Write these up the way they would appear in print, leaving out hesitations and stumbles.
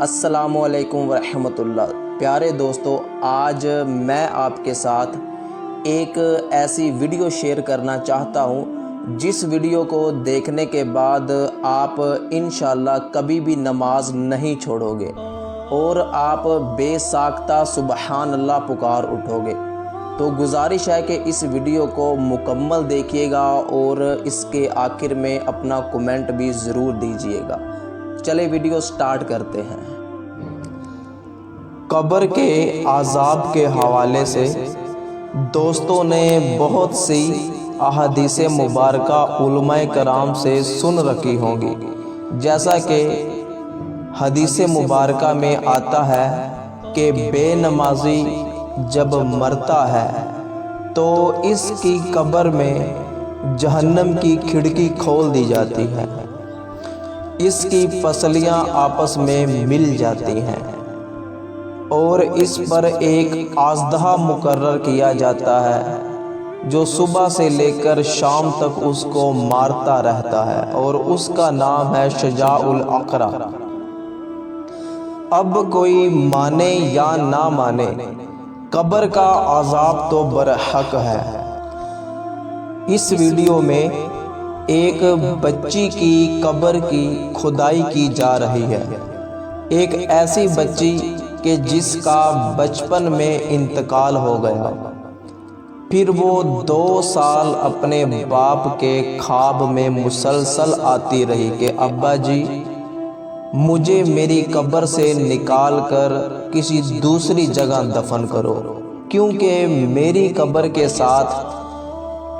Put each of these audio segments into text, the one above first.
السلام علیکم ورحمۃ اللہ۔ پیارے دوستو، آج میں آپ کے ساتھ ایک ایسی ویڈیو شیئر کرنا چاہتا ہوں جس ویڈیو کو دیکھنے کے بعد آپ انشاءاللہ کبھی بھی نماز نہیں چھوڑو گے اور آپ بے ساختہ سبحان اللہ پکار اٹھو گے۔ تو گزارش ہے کہ اس ویڈیو کو مکمل دیکھیے گا اور اس کے آخر میں اپنا کومنٹ بھی ضرور دیجیے گا۔ چلے ویڈیو سٹارٹ کرتے ہیں۔ قبر کے عذاب کے حوالے سے دوستوں نے بہت سی احادیث مبارکہ علماء کرام سے سن رکھی ہوں گی، جیسا کہ حدیث مبارکہ میں آتا ہے کہ بے نمازی جب مرتا ہے تو اس کی قبر میں جہنم کی کھڑکی کھول دی جاتی ہے، اس کی پسلیاں آپس میں مل جاتی ہیں اور اس پر ایک اژدہا مقرر کیا جاتا ہے جو صبح سے لے کر شام تک اس کو مارتا رہتا ہے اور اس کا نام ہے شجاع الاقرع۔ اب کوئی مانے یا نہ مانے، قبر کا عذاب تو برحق ہے۔ اس ویڈیو میں ایک بچی کی قبر کی کھدائی کی جا رہی ہے، ایک ایسی بچی کہ جس کا بچپن میں انتقال ہو گیا، پھر وہ 2 سال اپنے باپ کے خواب میں مسلسل آتی رہی کہ ابا جی مجھے میری قبر سے نکال کر کسی دوسری جگہ دفن کرو، کیونکہ میری قبر کے ساتھ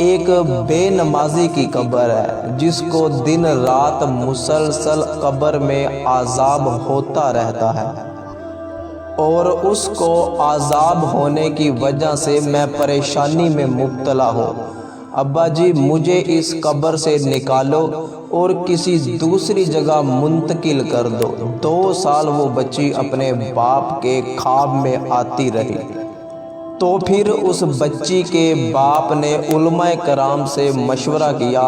ایک بے نمازی کی قبر ہے جس کو دن رات مسلسل قبر میں عذاب ہوتا رہتا ہے اور اس کو عذاب ہونے کی وجہ سے میں پریشانی میں مبتلا ہوں۔ ابا جی مجھے اس قبر سے نکالو اور کسی دوسری جگہ منتقل کر دو۔ 2 سال وہ بچی اپنے باپ کے خواب میں آتی رہی۔ تو پھر اس بچی کے باپ نے علماء کرام سے مشورہ کیا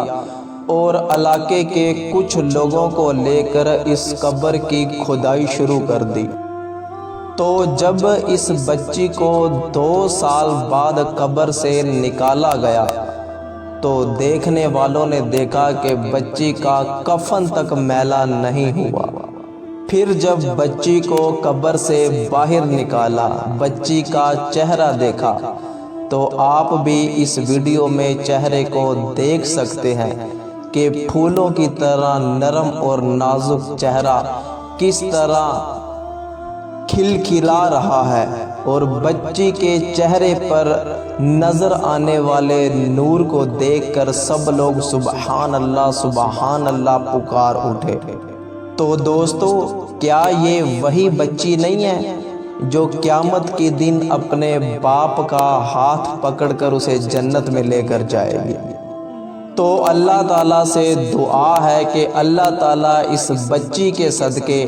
اور علاقے کے کچھ لوگوں کو لے کر اس قبر کی کھدائی شروع کر دی۔ تو جب اس بچی کو 2 سال بعد قبر سے نکالا گیا تو دیکھنے والوں نے دیکھا کہ بچی کا کفن تک میلا نہیں ہوا۔ پھر جب بچی کو قبر سے باہر نکالا، بچی کا چہرہ دیکھا تو آپ بھی اس ویڈیو میں چہرے کو دیکھ سکتے ہیں کہ پھولوں کی طرح نرم اور نازک چہرہ کس طرح کھلکھلا رہا ہے اور بچی کے چہرے پر نظر آنے والے نور کو دیکھ کر سب لوگ سبحان اللہ پکار اٹھے۔ تو دوستو، کیا یہ وہی بچی نہیں ہے جو قیامت کے دن اپنے باپ کا ہاتھ پکڑ کر اسے جنت میں لے کر جائے گی؟ تو اللہ تعالیٰ سے دعا ہے کہ اللہ تعالیٰ اس بچی کے صدقے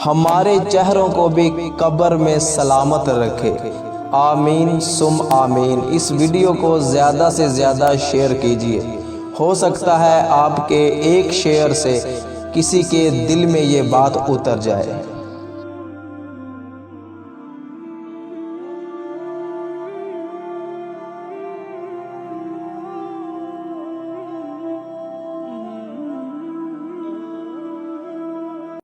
ہمارے چہروں کو بھی قبر میں سلامت رکھے۔ آمین ثم آمین۔ اس ویڈیو کو زیادہ سے زیادہ شیئر کیجیے، ہو سکتا ہے آپ کے ایک شیئر سے کسی کے دل میں یہ بات اتر جائے۔